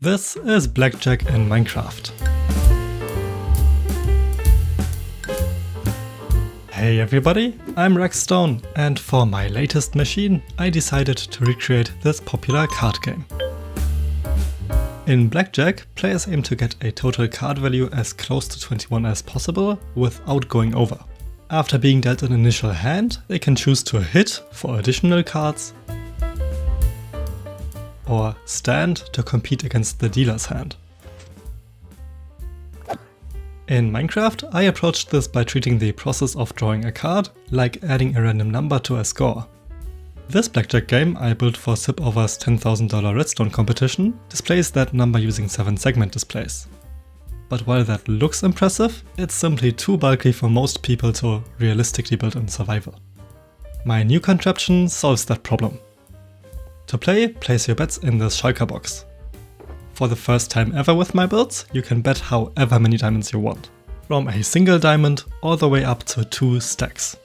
This is Blackjack in Minecraft. Hey everybody, I'm Redstone, and for my latest machine I decided to recreate this popular card game. In Blackjack, players aim to get a total card value as close to 21 as possible without going over. After being dealt an initial hand, they can choose to hit for additional cards, or stand to compete against the dealer's hand. In Minecraft, I approached this by treating the process of drawing a card like adding a random number to a score. This Blackjack game I built for Sipover's $10,000 Redstone competition displays that number using 7 segment displays. But while that looks impressive, it's simply too bulky for most people to realistically build in survival. My new contraption solves that problem. To play, place your bets in this shulker box. For the first time ever with my builds, you can bet however many diamonds you want, from a single diamond all the way up to 2 stacks.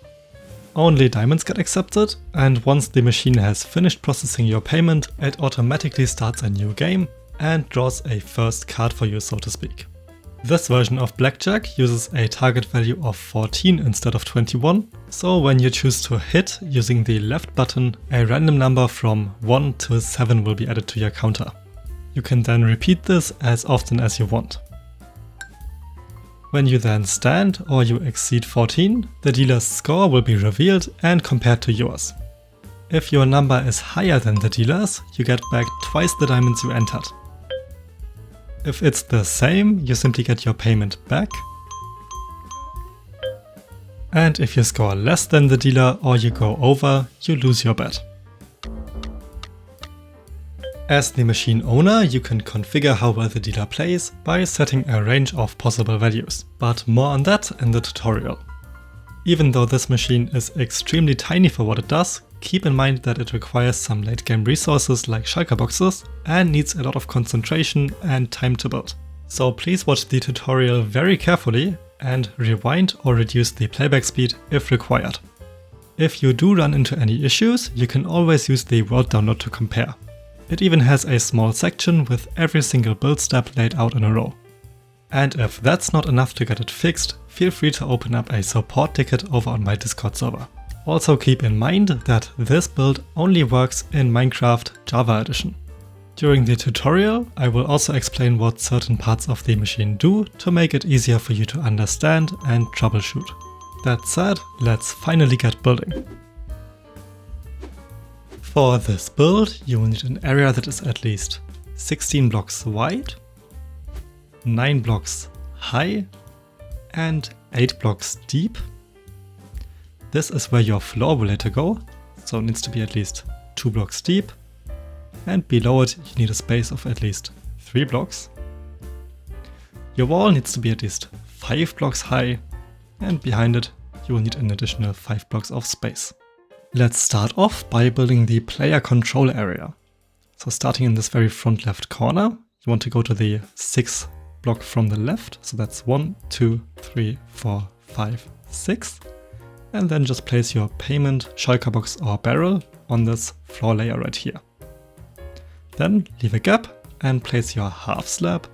Only diamonds get accepted, and once the machine has finished processing your payment, it automatically starts a new game and draws a first card for you, so to speak. This version of Blackjack uses a target value of 14 instead of 21, so when you choose to hit using the left button, a random number from 1 to 7 will be added to your counter. You can then repeat this as often as you want. When you then stand or you exceed 14, the dealer's score will be revealed and compared to yours. If your number is higher than the dealer's, you get back twice the diamonds you entered. If it's the same, you simply get your payment back. And if you score less than the dealer or you go over, you lose your bet. As the machine owner, you can configure how well the dealer plays by setting a range of possible values, but more on that in the tutorial. Even though this machine is extremely tiny for what it does, keep in mind that it requires some late game resources like shulker boxes and needs a lot of concentration and time to build. So please watch the tutorial very carefully and rewind or reduce the playback speed if required. If you do run into any issues, you can always use the world download to compare. It even has a small section with every single build step laid out in a row. And if that's not enough to get it fixed, feel free to open up a support ticket over on my Discord server. Also keep in mind that this build only works in Minecraft Java Edition. During the tutorial, I will also explain what certain parts of the machine do to make it easier for you to understand and troubleshoot. That said, let's finally get building. For this build, you will need an area that is at least 16 blocks wide, 9 blocks high, and 8 blocks deep. This is where your floor will later go, so it needs to be at least 2 blocks deep, and below it you need a space of at least 3 blocks. Your wall needs to be at least 5 blocks high, and behind it you will need an additional 5 blocks of space. Let's start off by building the player control area. So starting in this very front left corner, you want to go to the 6th block from the left, so that's 1, 2, 3, 4, 5, 6. And then just place your payment, shulker box or barrel on this floor layer right here. Then leave a gap and place your half slab,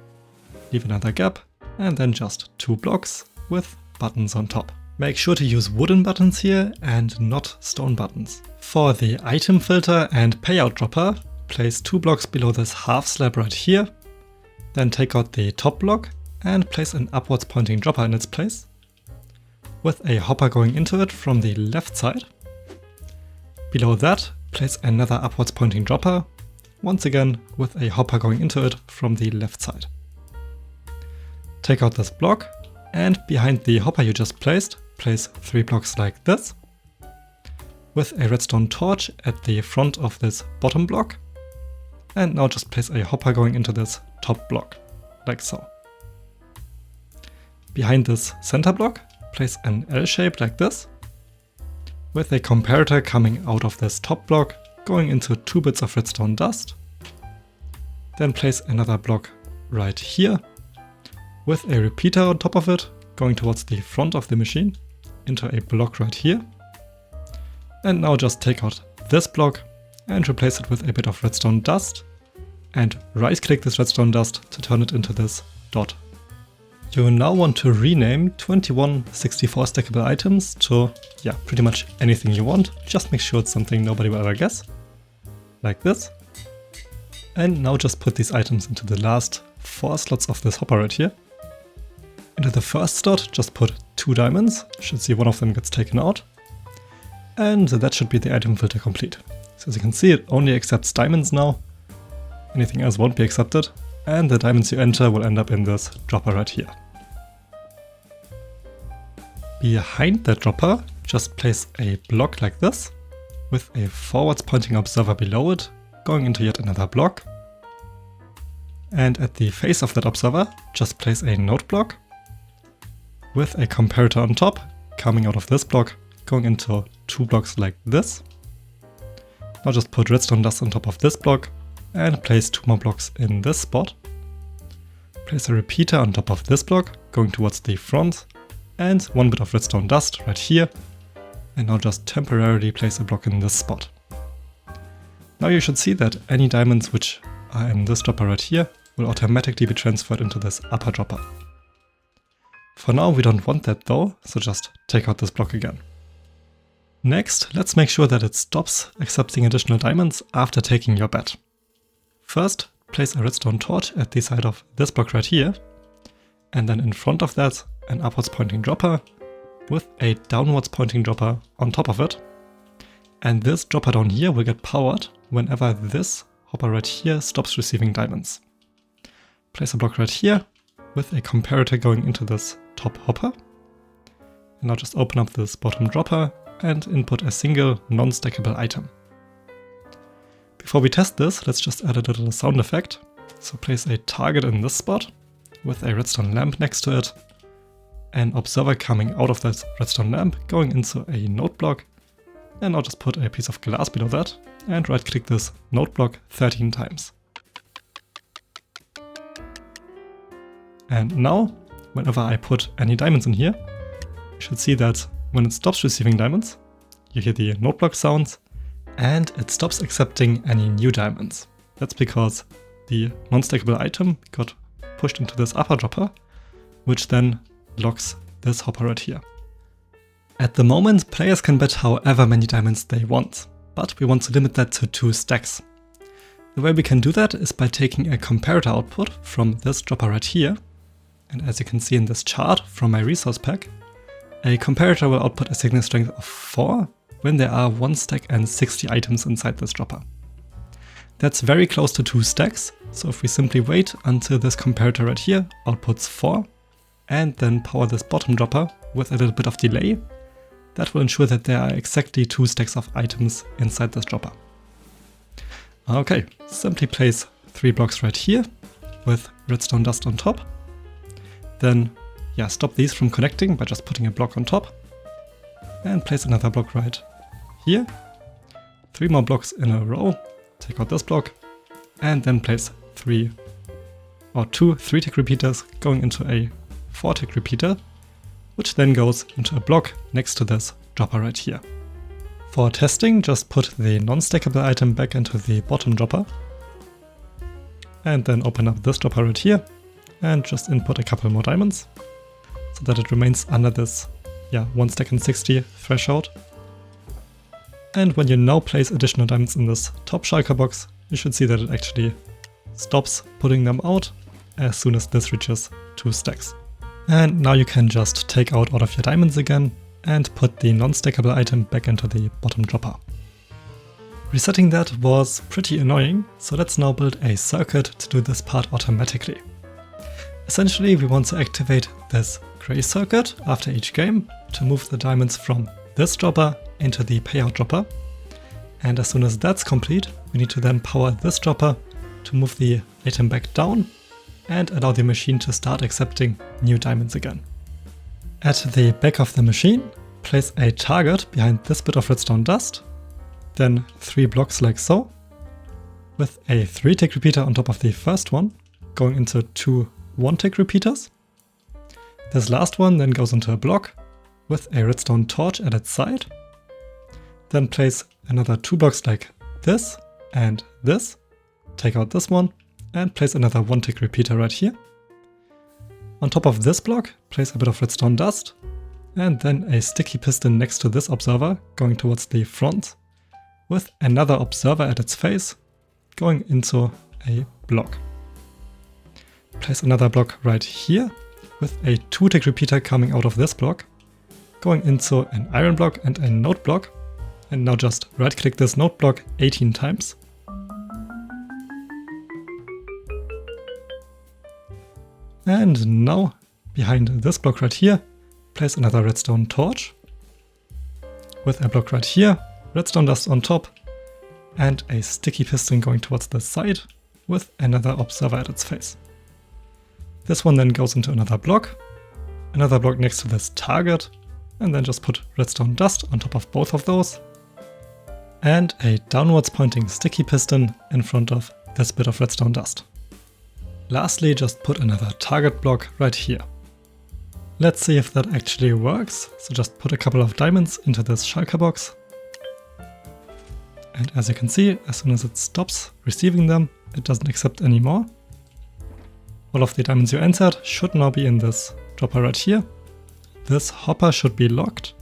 leave another gap, and then just 2 blocks with buttons on top. Make sure to use wooden buttons here and not stone buttons. For the item filter and payout dropper, place 2 blocks below this half slab right here. Then take out the top block and place an upwards pointing dropper in its place, with a hopper going into it from the left side. Below that, place another upwards pointing dropper, once again with a hopper going into it from the left side. Take out this block, and behind the hopper you just placed, place 3 blocks like this, with a redstone torch at the front of this bottom block, and now just place a hopper going into this top block, like so. Behind this center block, place an L shape like this, with a comparator coming out of this top block, going into 2 bits of redstone dust. Then place another block right here, with a repeater on top of it, going towards the front of the machine, into a block right here. And now just take out this block and replace it with a bit of redstone dust, and right click this redstone dust to turn it into this dot. You now want to rename 21 64 stackable items to, yeah, pretty much anything you want. Just make sure it's something nobody will ever guess. Like this. And now just put these items into the last 4 slots of this hopper right here. Into the first slot, just put 2 diamonds. You should see one of them gets taken out. And that should be the item filter complete. So as you can see, it only accepts diamonds now. Anything else won't be accepted. And the diamonds you enter will end up in this dropper right here. Behind that dropper, just place a block like this, with a forwards pointing observer below it, going into yet another block. And at the face of that observer, just place a node block, with a comparator on top, coming out of this block, going into 2 blocks like this. Now just put redstone dust on top of this block, and place 2 more blocks in this spot. Place a repeater on top of this block, going towards the front, and 1 bit of redstone dust right here. And now just temporarily place a block in this spot. Now you should see that any diamonds which are in this dropper right here will automatically be transferred into this upper dropper. For now we don't want that though, so just take out this block again. Next, let's make sure that it stops accepting additional diamonds after taking your bet. First, place a redstone torch at the side of this block right here, and then in front of that an upwards pointing dropper with a downwards pointing dropper on top of it. And this dropper down here will get powered whenever this hopper right here stops receiving diamonds. Place a block right here with a comparator going into this top hopper. And now just open up this bottom dropper and input a single non-stackable item. Before we test this, let's just add a little sound effect. So place a target in this spot with a redstone lamp next to it, an observer coming out of that redstone lamp going into a node block, and now just put a piece of glass below that and right click this node block 13 times. And now, whenever I put any diamonds in here, you should see that when it stops receiving diamonds, you hear the node block sounds, and it stops accepting any new diamonds. That's because the non-stackable item got pushed into this upper dropper, which then locks this hopper right here. At the moment, players can bet however many diamonds they want, but we want to limit that to 2 stacks. The way we can do that is by taking a comparator output from this dropper right here, and as you can see in this chart from my resource pack, a comparator will output a signal strength of 4 when there are 1 stack and 60 items inside this dropper. That's very close to 2 stacks, so if we simply wait until this comparator right here outputs 4, and then power this bottom dropper with a little bit of delay, that will ensure that there are exactly 2 stacks of items inside this dropper. Okay, simply place 3 blocks right here with redstone dust on top. Then, stop these from connecting by just putting a block on top. And place another block right here. 3 more blocks in a row. Take out this block. And then place 2 3-tick repeaters going into a 4-tick repeater, which then goes into a block next to this dropper right here. For testing, just put the non-stackable item back into the bottom dropper. And then open up this dropper right here and just input a couple more diamonds so that it remains under this 1 stack and 60 threshold. And when you now place additional diamonds in this top shulker box, you should see that it actually stops putting them out as soon as this reaches 2 stacks. And now you can just take out all of your diamonds again and put the non-stackable item back into the bottom dropper. Resetting that was pretty annoying, so let's now build a circuit to do this part automatically. Essentially, we want to activate this gray circuit after each game to move the diamonds from this dropper into the payout dropper. And as soon as that's complete, we need to then power this dropper to move the item back down and allow the machine to start accepting new diamonds again. At the back of the machine, place a target behind this bit of redstone dust, then 3 blocks like so, with a 3-tick repeater on top of the first one, going into 2 1-tick repeaters. This last one then goes into a block with a redstone torch at its side. Then place another 2 blocks like this and this, take out this one, and place another 1-tick repeater right here. On top of this block, place a bit of redstone dust, and then a sticky piston next to this observer going towards the front, with another observer at its face going into a block. Place another block right here, with a 2-tick repeater coming out of this block, going into an iron block and a node block, and now just right click this node block 18 times. And now, behind this block right here, place another redstone torch, with a block right here, redstone dust on top, and a sticky piston going towards the side, with another observer at its face. This one then goes into another block next to this target, and then just put redstone dust on top of both of those, and a downwards pointing sticky piston in front of this bit of redstone dust. Lastly, just put another target block right here. Let's see if that actually works. So just put a couple of diamonds into this shulker box. And as you can see, as soon as it stops receiving them, it doesn't accept anymore. All of the diamonds you entered should now be in this dropper right here. This hopper should be locked.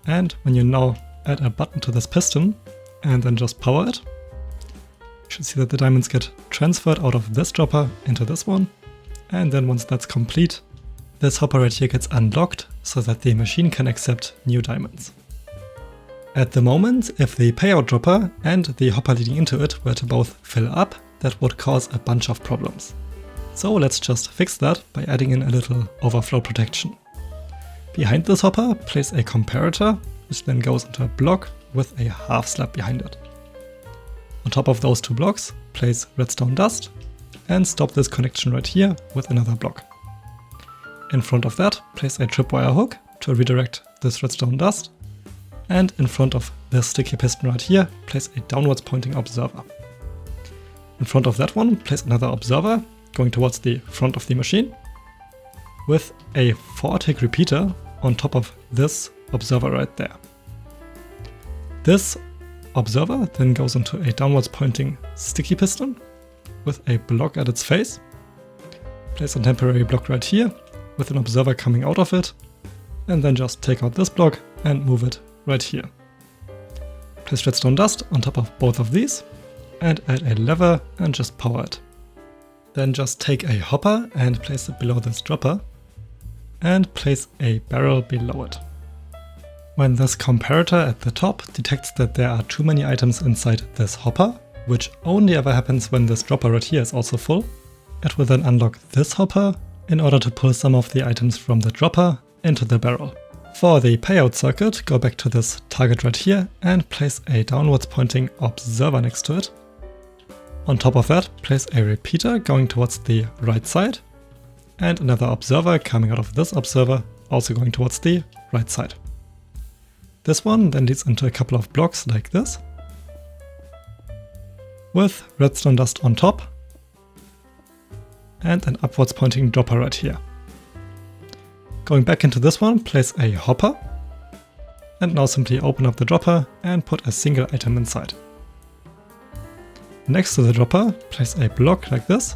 And when you now add a button to this piston and then just power it, you should see that the diamonds get transferred out of this dropper into this one. And then once that's complete, this hopper right here gets unlocked so that the machine can accept new diamonds. At the moment, if the payout dropper and the hopper leading into it were to both fill up, that would cause a bunch of problems. So let's just fix that by adding in a little overflow protection. Behind this hopper, place a comparator, which then goes into a block with a half slab behind it. On top of those 2 blocks, place redstone dust and stop this connection right here with another block. In front of that, place a tripwire hook to redirect this redstone dust, and in front of this sticky piston right here, place a downwards pointing observer. In front of that one, place another observer going towards the front of the machine, with a 4-tick repeater on top of this observer right there. This observer then goes into a downwards pointing sticky piston with a block at its face. Place a temporary block right here with an observer coming out of it, and then just take out this block and move it right here. Place redstone dust on top of both of these and add a lever and just power it. Then just take a hopper and place it below this dropper and place a barrel below it. When this comparator at the top detects that there are too many items inside this hopper, which only ever happens when this dropper right here is also full, it will then unlock this hopper in order to pull some of the items from the dropper into the barrel. For the payout circuit, go back to this target right here and place a downwards pointing observer next to it. On top of that, place a repeater going towards the right side, and another observer coming out of this observer also going towards the right side. This one then leads into a couple of blocks like this, with redstone dust on top, and an upwards pointing dropper right here. Going back into this one, place a hopper, and now simply open up the dropper and put a single item inside. Next to the dropper, place a block like this,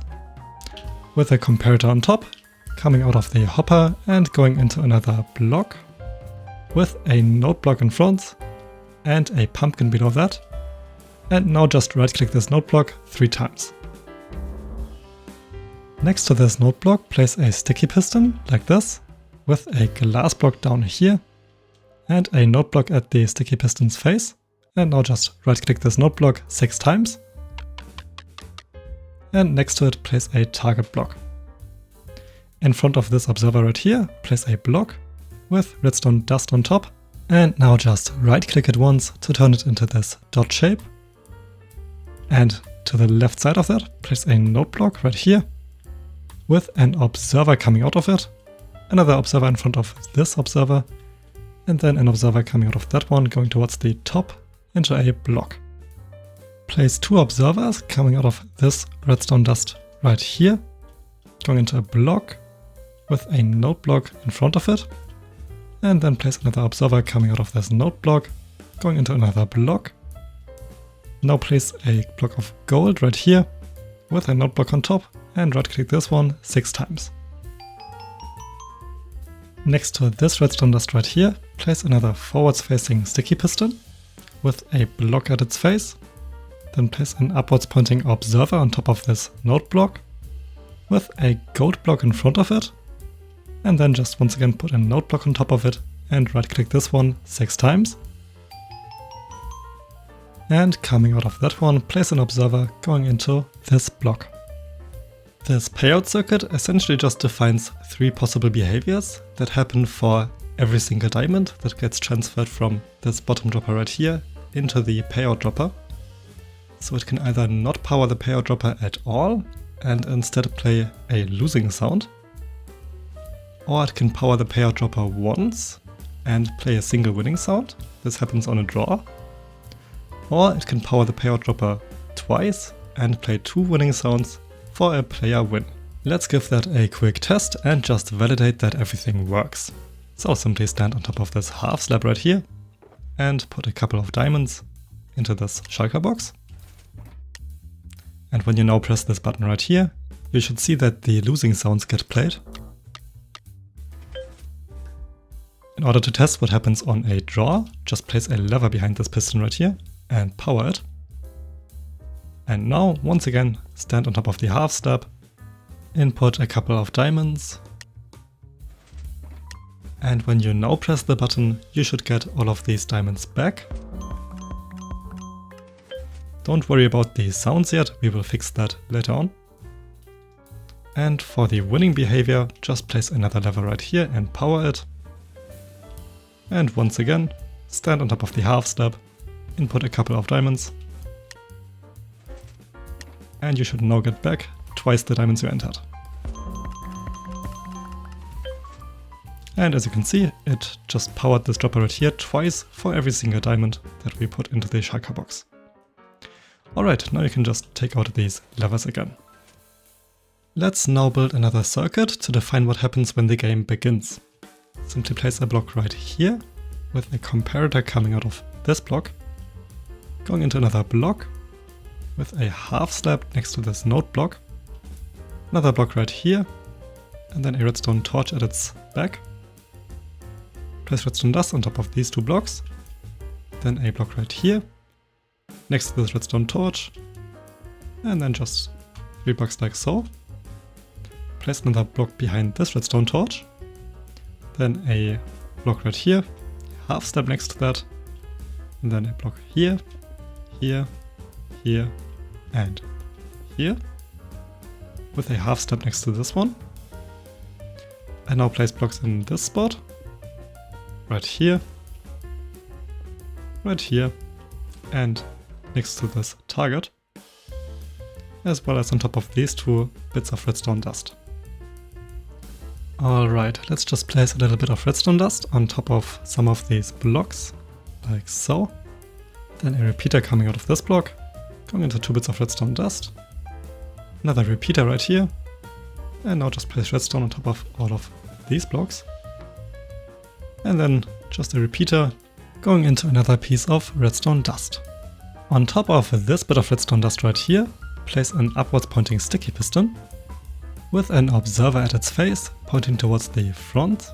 with a comparator on top, coming out of the hopper and going into another block, with a node block in front, and a pumpkin below that. And now just right click this node block 3 times. Next to this node block, place a sticky piston like this, with a glass block down here, and a node block at the sticky piston's face. And now just right click this node block 6 times. And next to it, place a target block. In front of this observer right here, place a block with redstone dust on top. And now just right click it once to turn it into this dot shape. And to the left side of that, place a node block right here with an observer coming out of it, another observer in front of this observer, and then an observer coming out of that one going towards the top into a block. Place 2 observers coming out of this redstone dust right here, going into a block with a node block in front of it, and then place another observer coming out of this node block, going into another block. Now place a block of gold right here, with a note block on top and right click this one 6 times. Next to this redstone dust right here, place another forwards facing sticky piston with a block at its face. Then place an upwards pointing observer on top of this note block with a gold block in front of it. And then just once again put a note block on top of it and right click this one 6 times. And coming out of that one, place an observer going into this block. This payout circuit essentially just defines 3 possible behaviors that happen for every single diamond that gets transferred from this bottom dropper right here into the payout dropper. So it can either not power the payout dropper at all and instead play a losing sound, or it can power the payout dropper once and play a single winning sound. This happens on a draw. Or it can power the payout dropper twice and play 2 winning sounds for a player win. Let's give that a quick test and just validate that everything works. So simply stand on top of this half slab right here and put a couple of diamonds into this shulker box. And when you now press this button right here, you should see that the losing sounds get played. In order to test what happens on a draw, just place a lever behind this piston right here and power it. And now, once again, stand on top of the half slab, input a couple of diamonds, and when you now press the button, you should get all of these diamonds back. Don't worry about the sounds yet, we will fix that later on. And for the winning behavior, just place another lever right here and power it. And once again, stand on top of the half slab, input a couple of diamonds, and you should now get back twice the diamonds you entered. And as you can see, it just powered this dropper right here twice for every single diamond that we put into the shulker box. Alright, now you can just take out these levers again. Let's now build another circuit to define what happens when the game begins. Simply place a block right here with a comparator coming out of this block, going into another block with a half slab next to this note block, another block right here, and then a redstone torch at its back. Place redstone dust on top of these 2 blocks, then a block right here, next to this redstone torch, and then just 3 blocks like so. Place another block behind this redstone torch, then a block right here, half step next to that, and then a block here, here, here, and here, with a half step next to this one. I now place blocks in this spot, right here, and next to this target, as well as on top of these 2 bits of redstone dust. Alright, let's just place a little bit of redstone dust on top of some of these blocks, like so. Then a repeater coming out of this block, going into 2 bits of redstone dust. Another repeater right here, and now just place redstone on top of all of these blocks. And then just a repeater going into another piece of redstone dust. On top of this bit of redstone dust right here, place an upwards pointing sticky piston with an observer at its face pointing towards the front.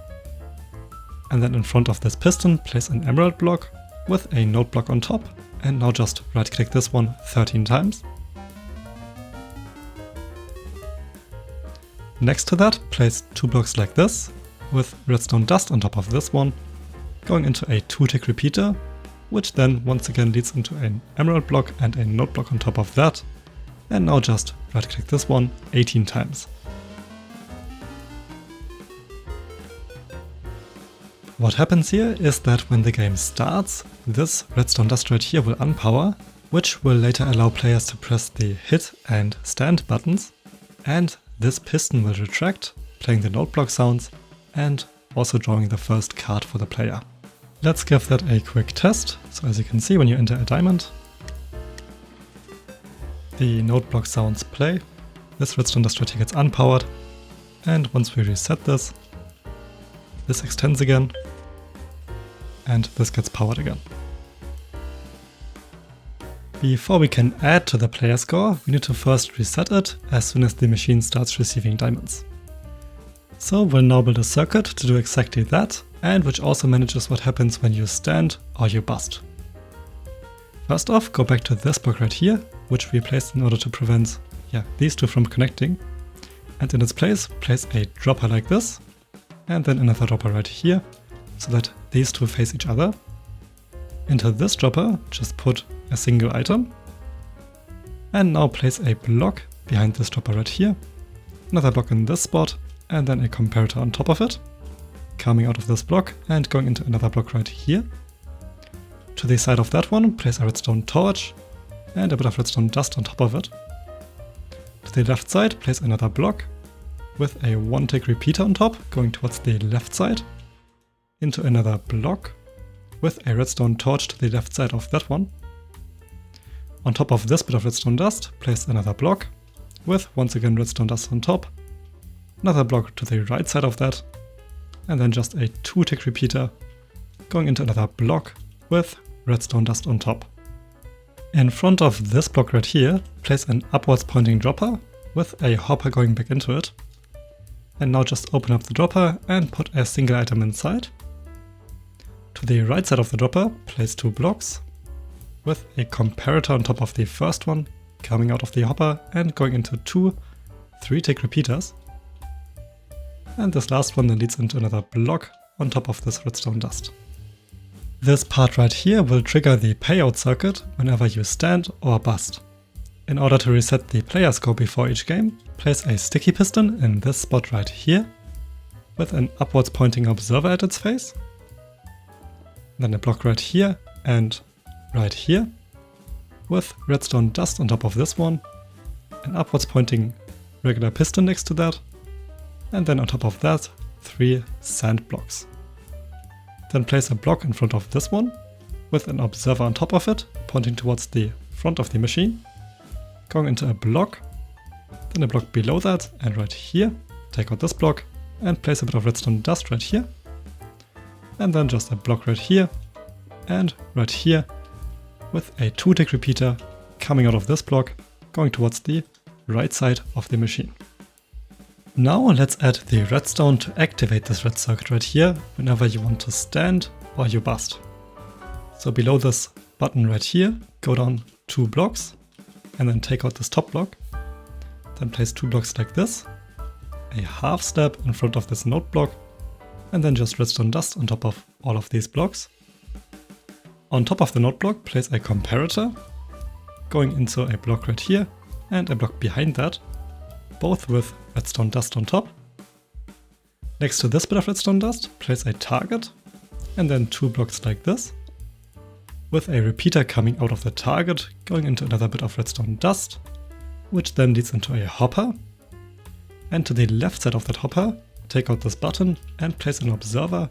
And then in front of this piston, place an emerald block with a note block on top. And now just right click this one 13 times. Next to that, place 2 blocks like this with redstone dust on top of this one, going into a 2-tick repeater, which then once again leads into an emerald block and a note block on top of that. And now just right click this one 18 times. What happens here is that when the game starts, this redstone dust right here will unpower, which will later allow players to press the hit and stand buttons, and this piston will retract, playing the note block sounds and also drawing the first card for the player. Let's give that a quick test. So as you can see, when you enter a diamond, the note block sounds play, this redstone dust right here gets unpowered, and once we reset this extends again, and this gets powered again. Before we can add to the player score, we need to first reset it as soon as the machine starts receiving diamonds. So we'll now build a circuit to do exactly that, and which also manages what happens when you stand or you bust. First off, go back to this block right here, which we placed in order to prevent these two from connecting. And in its place, place a dropper like this, and then another dropper right here, so that these two face each other. Into this dropper, just put a single item. And now place a block behind this dropper right here, another block in this spot, and then a comparator on top of it, coming out of this block and going into another block right here. To the side of that one, place a redstone torch and a bit of redstone dust on top of it. To the left side, place another block with a 1-tick repeater on top, going towards the left side, into another block with a redstone torch to the left side of that one. On top of this bit of redstone dust, place another block with once again redstone dust on top, another block to the right side of that, and then just a 2-tick repeater going into another block with redstone dust on top. In front of this block right here, place an upwards pointing dropper with a hopper going back into it. And now just open up the dropper and put a single item inside. To the right side of the dropper, place 2 blocks with a comparator on top of the first one, coming out of the hopper and going into 2 3-tick repeaters. And this last one then leads into another block on top of this redstone dust. This part right here will trigger the payout circuit whenever you stand or bust. In order to reset the player score before each game, place a sticky piston in this spot right here, with an upwards pointing observer at its face. Then a block right here and right here, with redstone dust on top of this one, an upwards pointing regular piston next to that, and then on top of that, 3 sand blocks. Then place a block in front of this one, with an observer on top of it, pointing towards the front of the machine, going into a block, then a block below that, and right here, take out this block, and place a bit of redstone dust right here, and then just a block right here, and right here, with a 2-tick repeater coming out of this block, going towards the right side of the machine. Now let's add the redstone to activate this red circuit right here whenever you want to stand or you bust. So below this button right here, go down 2 blocks and then take out this top block. Then place 2 blocks like this, a half step in front of this node block, and then just redstone dust on top of all of these blocks. On top of the node block, place a comparator, going into a block right here and a block behind that, both with redstone dust on top. Next to this bit of redstone dust, place a target, and then 2 blocks like this, with a repeater coming out of the target, going into another bit of redstone dust, which then leads into a hopper. And to the left side of that hopper, take out this button and place an observer,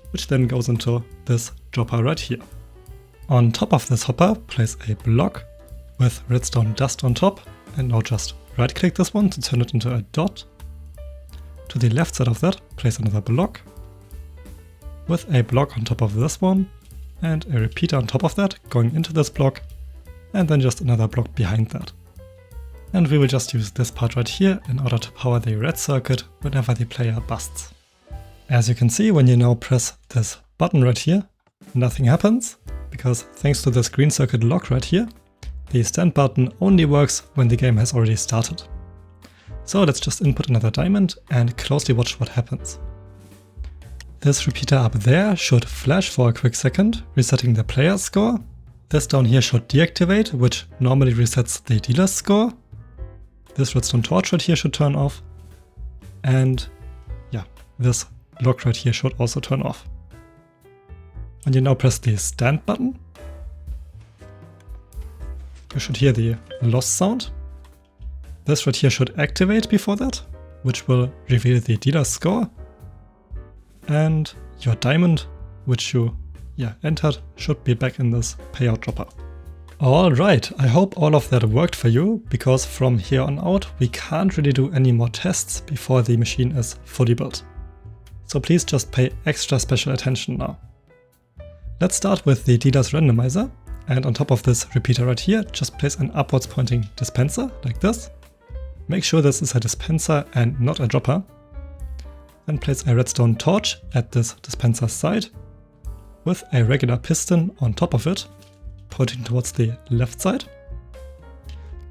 which then goes into this dropper right here. On top of this hopper, place a block with redstone dust on top, and now just right click this one to turn it into a dot. To the left side of that, place another block with a block on top of this one and a repeater on top of that going into this block, and then just another block behind that. And we will just use this part right here in order to power the red circuit whenever the player busts. As you can see, when you now press this button right here, nothing happens, because thanks to this green circuit lock right here, the stand button only works when the game has already started. So let's just input another diamond and closely watch what happens. This repeater up there should flash for a quick second, resetting the player's score. This down here should deactivate, which normally resets the dealer's score. This redstone torch right here should turn off. And this block right here should also turn off. When you now press the stand button, you should hear the lost sound. This right here should activate before that, which will reveal the dealer's score. And your diamond, which you entered, should be back in this payout dropper. Alright, I hope all of that worked for you, because from here on out we can't really do any more tests before the machine is fully built. So please just pay extra special attention now. Let's start with the dealer's randomizer, And on top of this repeater right here, just place an upwards pointing dispenser like this. Make sure this is a dispenser and not a dropper. Then place a redstone torch at this dispenser side with a regular piston on top of it, pointing towards the left side.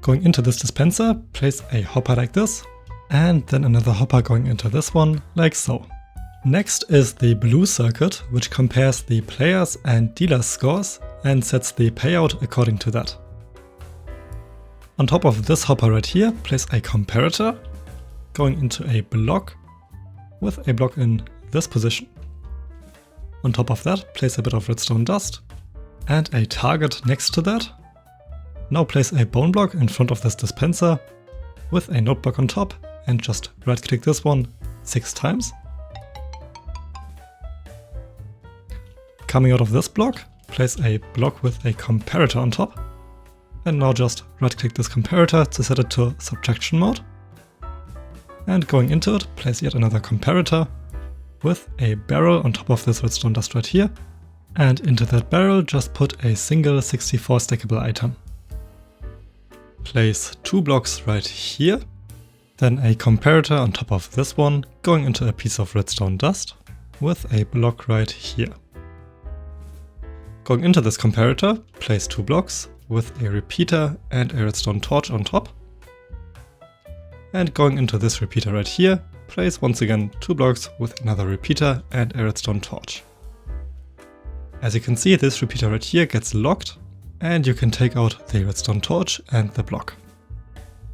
Going into this dispenser, place a hopper like this, and then another hopper going into this one like so. Next is the blue circuit, which compares the players' and dealers' scores and sets the payout according to that. On top of this hopper right here, place a comparator going into a block with a block in this position. On top of that, place a bit of redstone dust and a target next to that. Now place a bone block in front of this dispenser with a note block on top and just right click this one 6 times. Coming out of this block, place a block with a comparator on top. And now just right click this comparator to set it to subtraction mode. And going into it, place yet another comparator with a barrel on top of this redstone dust right here. And into that barrel just put a single 64 stackable item. Place 2 blocks right here. Then a comparator on top of this one going into a piece of redstone dust with a block right here. Going into this comparator, place 2 blocks with a repeater and a redstone torch on top. And going into this repeater right here, place once again 2 blocks with another repeater and a redstone torch. As you can see, this repeater right here gets locked and you can take out the redstone torch and the block.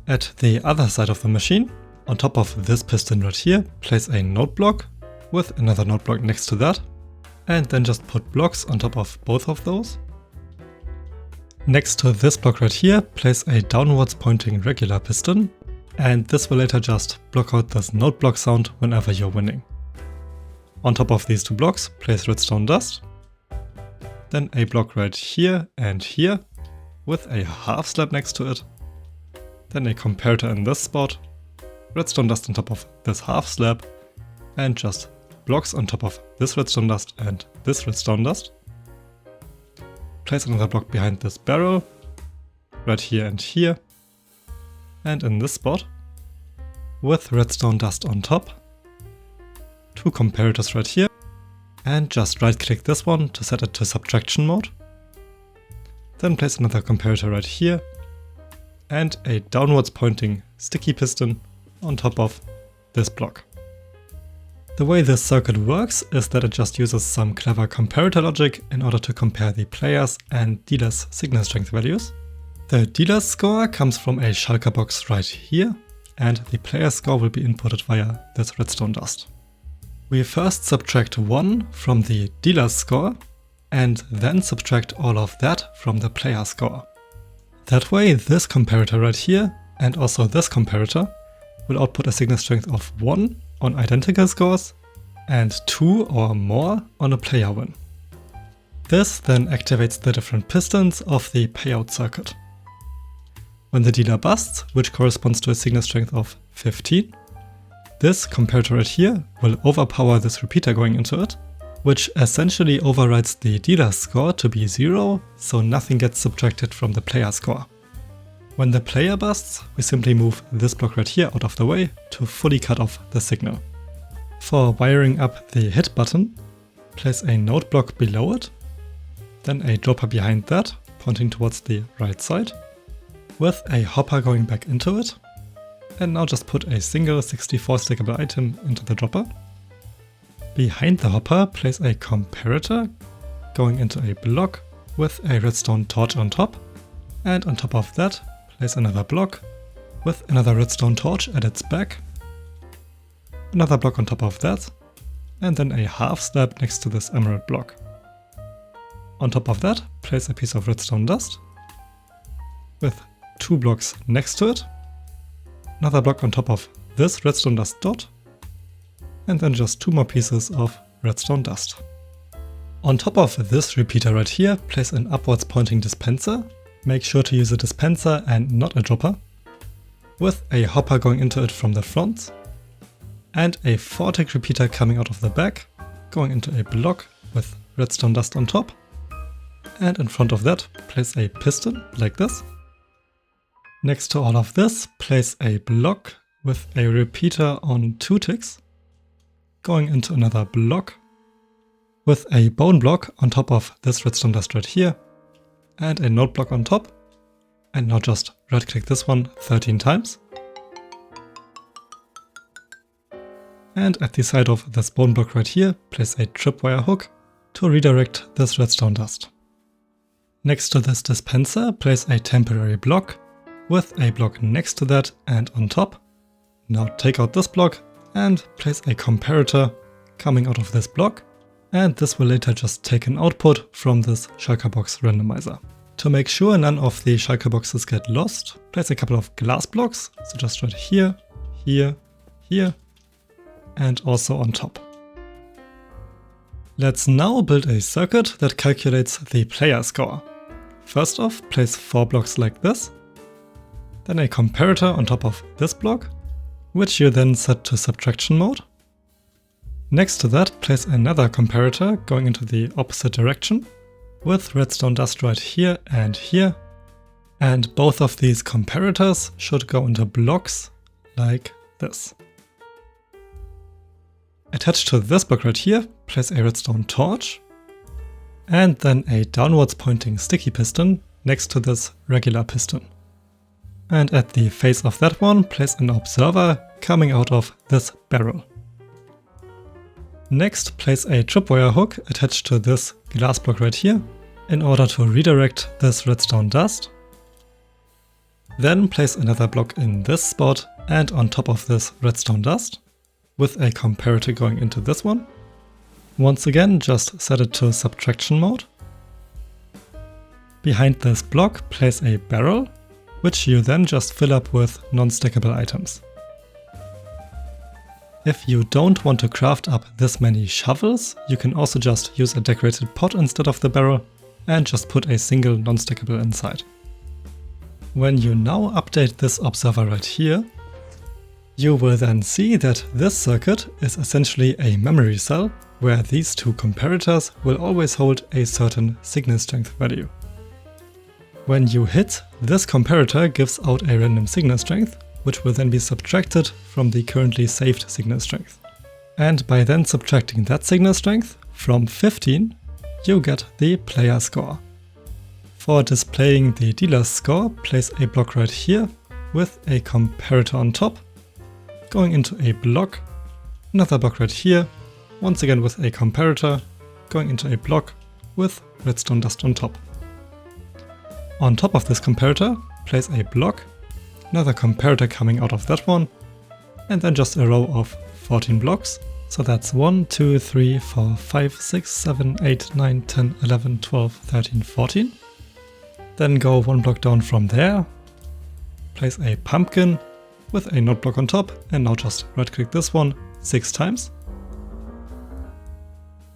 At the other side of the machine, on top of this piston right here, place a note block with another note block next to that. And then just put blocks on top of both of those. Next to this block right here, place a downwards pointing regular piston, and this will later just block out this note block sound whenever you're winning. On top of these 2 blocks, place redstone dust, then a block right here and here with a half slab next to it, then a comparator in this spot, redstone dust on top of this half slab, and just blocks on top of this redstone dust and this redstone dust. Place another block behind this barrel, right here, and in this spot, with redstone dust on top. 2 comparators right here, and just right click this one to set it to subtraction mode. Then place another comparator right here, and a downwards pointing sticky piston on top of this block. The way this circuit works is that it just uses some clever comparator logic in order to compare the players' and dealers' signal strength values. The dealer's score comes from a shulker box right here, and the player's score will be inputted via this redstone dust. We first subtract 1 from the dealer's score, and then subtract all of that from the player's score. That way, this comparator right here, and also this comparator, will output a signal strength of 1 on identical scores and 2 or more on a player win. This then activates the different pistons of the payout circuit. When the dealer busts, which corresponds to a signal strength of 15, this comparator right here will overpower this repeater going into it, which essentially overrides the dealer's score to be 0, so nothing gets subtracted from the player score. When the player busts, we simply move this block right here out of the way to fully cut off the signal. For wiring up the hit button, place a note block below it, then a dropper behind that, pointing towards the right side, with a hopper going back into it, and now just put a single 64 stackable item into the dropper. Behind the hopper, place a comparator going into a block with a redstone torch on top, and on top of that, place another block with another redstone torch at its back, another block on top of that, and then a half slab next to this emerald block. On top of that, place a piece of redstone dust with 2 blocks next to it, another block on top of this redstone dust dot, and then just 2 more pieces of redstone dust. On top of this repeater right here, place an upwards pointing dispenser. Make sure to use a dispenser and not a dropper, with a hopper going into it from the front, and a 4-tick repeater coming out of the back, going into a block with redstone dust on top, and in front of that place a piston like this. Next to all of this, place a block with a repeater on 2 ticks, going into another block with a bone block on top of this redstone dust right here, and a node block on top. And now just right click this one 13 times. And at the side of this bone block right here, place a tripwire hook to redirect this redstone dust. Next to this dispenser, place a temporary block with a block next to that and on top. Now take out this block and place a comparator coming out of this block, and this will later just take an output from this shulker box randomizer. To make sure none of the shulker boxes get lost, place a couple of glass blocks, so just right here, here, here, and also on top. Let's now build a circuit that calculates the player score. First off, place 4 blocks like this, then a comparator on top of this block, which you then set to subtraction mode. Next to that, place another comparator going into the opposite direction, with redstone dust right here, and both of these comparators should go into blocks like this. Attached to this block right here, place a redstone torch, and then a downwards pointing sticky piston next to this regular piston. And at the face of that one, place an observer coming out of this barrel. Next, place a tripwire hook attached to this glass block right here in order to redirect this redstone dust. Then place another block in this spot and on top of this redstone dust, with a comparator going into this one. Once again, just set it to subtraction mode. Behind this block, place a barrel, which you then just fill up with non-stackable items. If you don't want to craft up this many shovels, you can also just use a decorated pot instead of the barrel and just put a single non-stackable inside. When you now update this observer right here, you will then see that this circuit is essentially a memory cell where these 2 comparators will always hold a certain signal strength value. When you hit, this comparator gives out a random signal strength, which will then be subtracted from the currently saved signal strength. And by then subtracting that signal strength from 15, you get the player score. For displaying the dealer's score, place a block right here with a comparator on top, going into a block, another block right here, once again with a comparator, going into a block with redstone dust on top. On top of this comparator, place a block, another comparator coming out of that one, and then just a row of 14 blocks. So that's 1, 2, 3, 4, 5, 6, 7, 8, 9, 10, 11, 12, 13, 14. Then go 1 block down from there, place a pumpkin with a node block on top, and now just right click this one 6 times.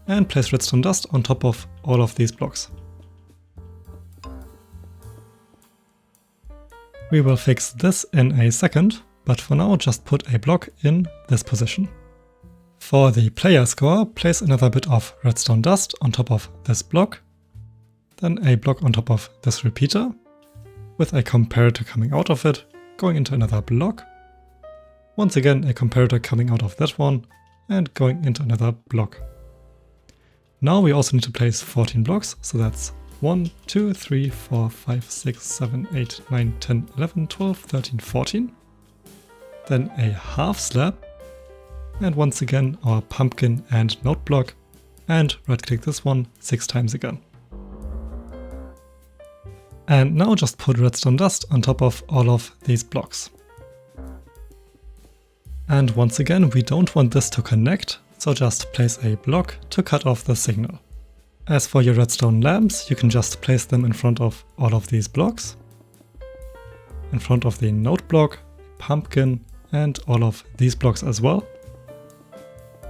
And place redstone dust on top of all of these blocks. We will fix this in a second, but for now just put a block in this position. For the player score, place another bit of redstone dust on top of this block, then a block on top of this repeater, with a comparator coming out of it, going into another block. Once again, a comparator coming out of that one, and going into another block. Now we also need to place 14 blocks, so that's 1, 2, 3, 4, 5, 6, 7, 8, 9, 10, 11, 12, 13, 14. Then a half slab, and once again our pumpkin and node block, and right click this one 6 times again. And now just put redstone dust on top of all of these blocks. And once again, we don't want this to connect, so just place a block to cut off the signal. As for your redstone lamps, you can just place them in front of all of these blocks, in front of the node block, pumpkin, and all of these blocks as well.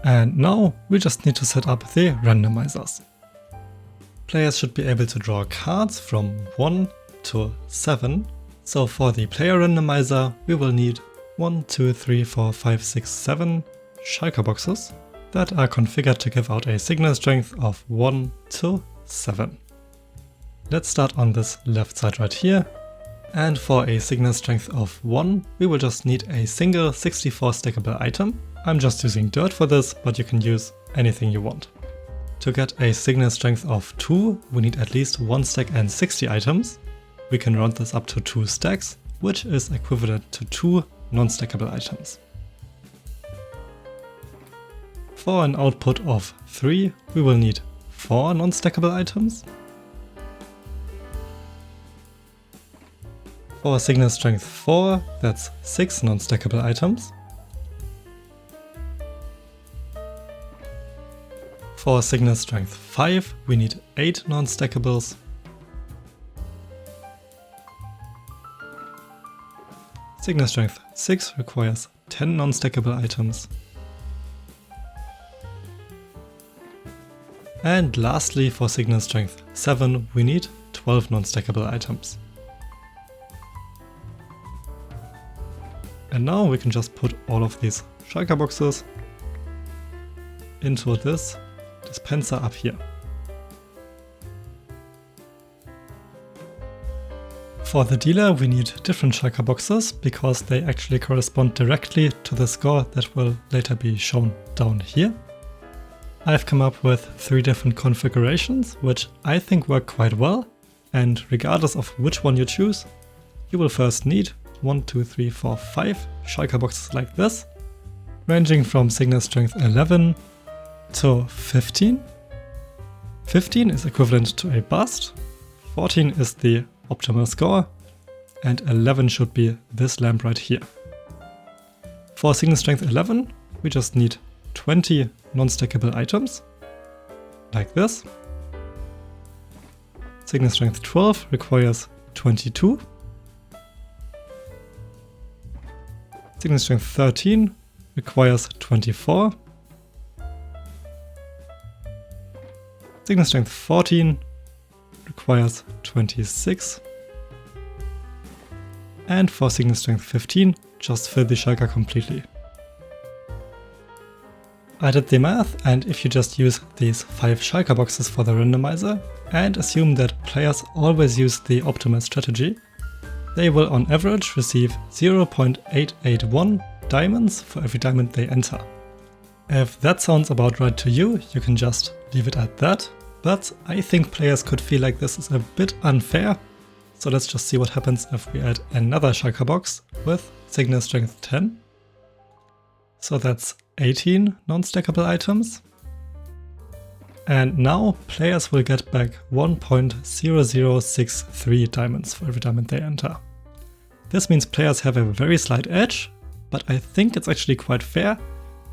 And now we just need to set up the randomizers. Players should be able to draw cards from 1 to 7. So for the player randomizer, we will need 1, 2, 3, 4, 5, 6, 7 shulker boxes that are configured to give out a signal strength of 1 to 7. let's start on this left side right here. And for a signal strength of 1, we will just need a single 64 stackable item. I'm just using dirt for this, but you can use anything you want. To get a signal strength of 2, we need at least 1 stack and 60 items. We can round this up to 2 stacks, which is equivalent to 2 non-stackable items. For an output of 3, we will need 4 non-stackable items. For signal strength 4, that's 6 non-stackable items. For signal strength 5, we need 8 non-stackables. Signal strength 6 requires 10 non-stackable items. And lastly, for signal strength 7, we need 12 non-stackable items. And now we can just put all of these shulker boxes into this dispenser up here. For the dealer, we need different shulker boxes because they actually correspond directly to the score that will later be shown down here. I've come up with 3 different configurations, which I think work quite well, and regardless of which one you choose, you will first need 1, 2, 3, 4, 5 shulker boxes like this, ranging from signal strength 11 to 15. 15 is equivalent to a bust, 14 is the optimal score, and 11 should be this lamp right here. For signal strength 11, we just need 20 non-stackable items, like this. Signal strength 12 requires 22. Signal strength 13 requires 24. Signal strength 14 requires 26. And for signal strength 15, just fill the shulker completely. I did the math, and if you just use these 5 shulker boxes for the randomizer and assume that players always use the optimal strategy, they will on average receive 0.881 diamonds for every diamond they enter. If that sounds about right to you, you can just leave it at that, but I think players could feel like this is a bit unfair, so let's just see what happens if we add another shulker box with signal strength 10. So that's 18 non-stackable items. And now players will get back 1.0063 diamonds for every diamond they enter. This means players have a very slight edge, but I think it's actually quite fair,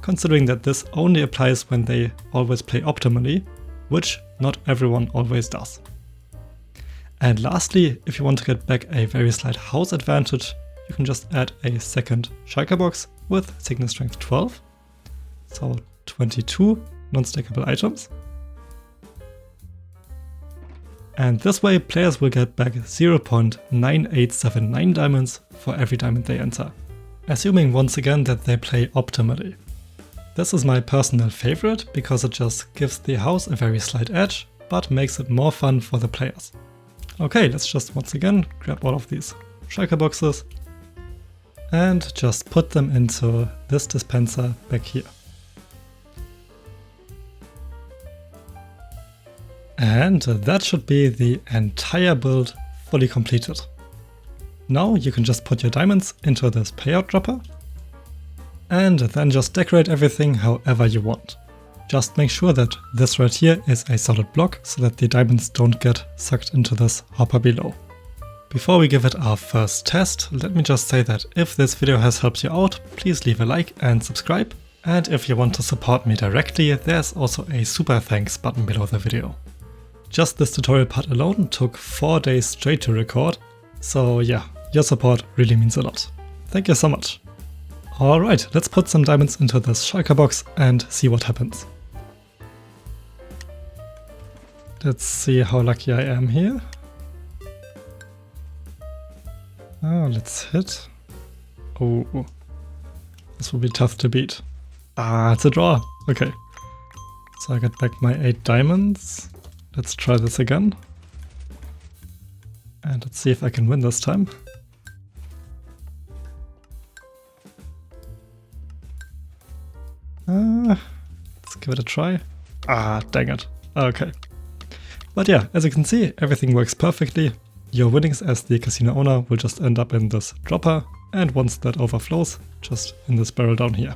considering that this only applies when they always play optimally, which not everyone always does. And lastly, if you want to get back a very slight house advantage, you can just add a second shulker box with signal strength 12, so 22 non-stackable items. And this way players will get back 0.9879 diamonds for every diamond they enter, assuming once again that they play optimally. This is my personal favorite because it just gives the house a very slight edge, but makes it more fun for the players. Okay, let's just once again grab all of these shulker boxes and just put them into this dispenser back here. And that should be the entire build fully completed. Now you can just put your diamonds into this payout dropper and then just decorate everything however you want. Just make sure that this right here is a solid block so that the diamonds don't get sucked into this hopper below. Before we give it our first test, let me just say that if this video has helped you out, please leave a like and subscribe. And if you want to support me directly, there's also a super thanks button below the video. Just this tutorial part alone took 4 days straight to record, so yeah, your support really means a lot. Thank you so much. Alright, let's put some diamonds into this shulker box and see what happens. Let's see how lucky I am here. Oh, let's hit. Oh, this will be tough to beat. Ah, it's a draw. Okay, so I get back my 8 diamonds. Let's try this again. And let's see if I can win this time. Let's give it a try. Ah, dang it. Okay. But yeah, as you can see, everything works perfectly. Your winnings as the casino owner will just end up in this dropper, and once that overflows, just in this barrel down here.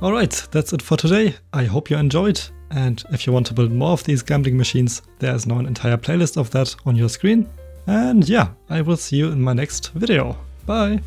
Alright, that's it for today. I hope you enjoyed, and if you want to build more of these gambling machines, there's now an entire playlist of that on your screen. And yeah, I will see you in my next video. Bye!